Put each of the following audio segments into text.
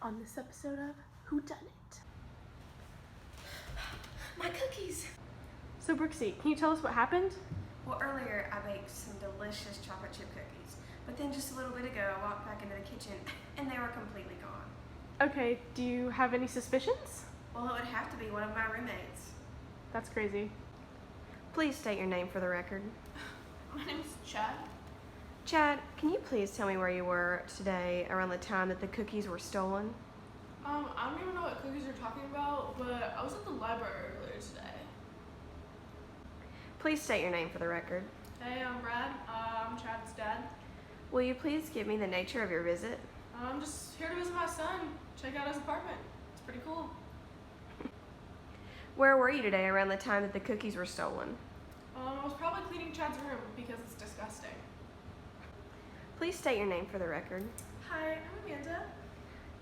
on this episode of Who Done It? My cookies! So Brooksy, can you tell us what happened? Well, earlier I baked some delicious chocolate chip cookies, but then just a little bit ago I walked back into the kitchen and they were completely gone. Okay, do you have any suspicions? Well, it would have to be one of my roommates. That's crazy. Please state your name for the record. My name's Chad. Chad, can you please tell me where you were today around the time that the cookies were stolen? I don't even know what cookies you're talking about, but I was at the library earlier today. Please state your name for the record. Hey, I'm Brad. I'm Chad's dad. Will you please give me the nature of your visit? I'm just here to visit my son, check out his apartment. It's pretty cool. Where were you today around the time that the cookies were stolen? I was probably cleaning Chad's room because it's disgusting. Please state your name for the record. Hi, I'm Amanda.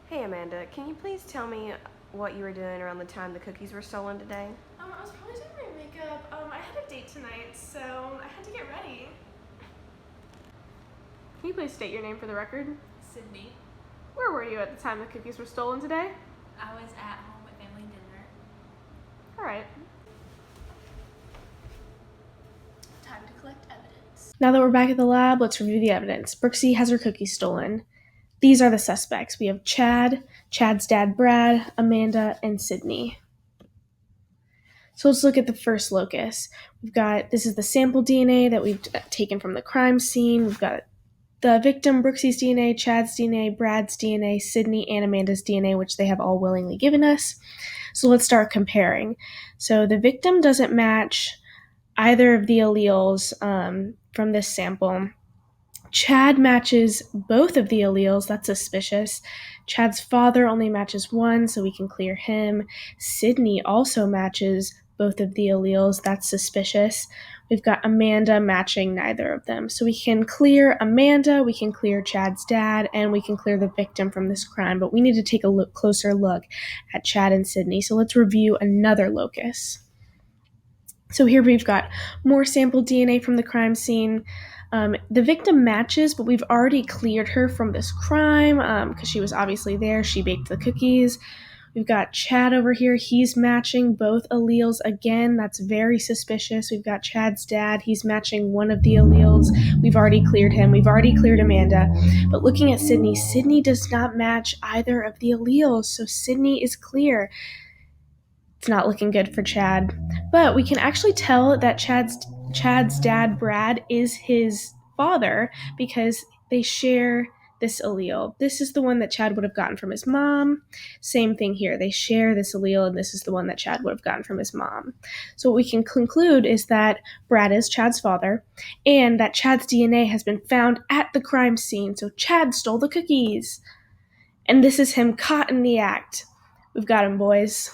Hey Amanda, can you please tell me what you were doing around the time the cookies were stolen today? I was probably doing my makeup. I had a date tonight, so I had to get ready. Can you please state your name for the record? Sydney. Where were you at the time the cookies were stolen today? I was at home with family dinner. Alright. Time to collect evidence. Now that we're back at the lab, let's review the evidence. Brooksy has her cookies stolen. These are the suspects. We have Chad, Chad's dad Brad, Amanda, and Sydney. So let's look at the first locus. This is the sample DNA that we've taken from the crime scene. We've got the victim, Brooksy's DNA, Chad's DNA, Brad's DNA, Sydney, and Amanda's DNA, which they have all willingly given us. So let's start comparing. So the victim doesn't match either of the alleles from this sample. Chad matches both of the alleles. That's suspicious. Chad's father only matches one, so we can clear him. Sydney also matches both of the alleles. That's suspicious. We've got Amanda matching neither of them. So we can clear Amanda, we can clear Chad's dad, and we can clear the victim from this crime. But we need to take a closer look at Chad and Sydney. So let's review another locus. So here we've got more sample DNA from the crime scene. The victim matches, but we've already cleared her from this crime because she was obviously there. She baked the cookies. We've got Chad over here. He's matching both alleles again. That's very suspicious. We've got Chad's dad. He's matching one of the alleles. We've already cleared him. We've already cleared Amanda. But looking at Sydney, Sydney does not match either of the alleles. So Sydney is clear. It's not looking good for Chad. But we can actually tell that Chad's dad, Brad, is his father because they share this allele. This is the one that Chad would have gotten from his mom. Same thing here. They share this allele, and this is the one that Chad would have gotten from his mom. So what we can conclude is that Brad is Chad's father, and that Chad's DNA has been found at the crime scene. So Chad stole the cookies. And this is him caught in the act. We've got him, boys.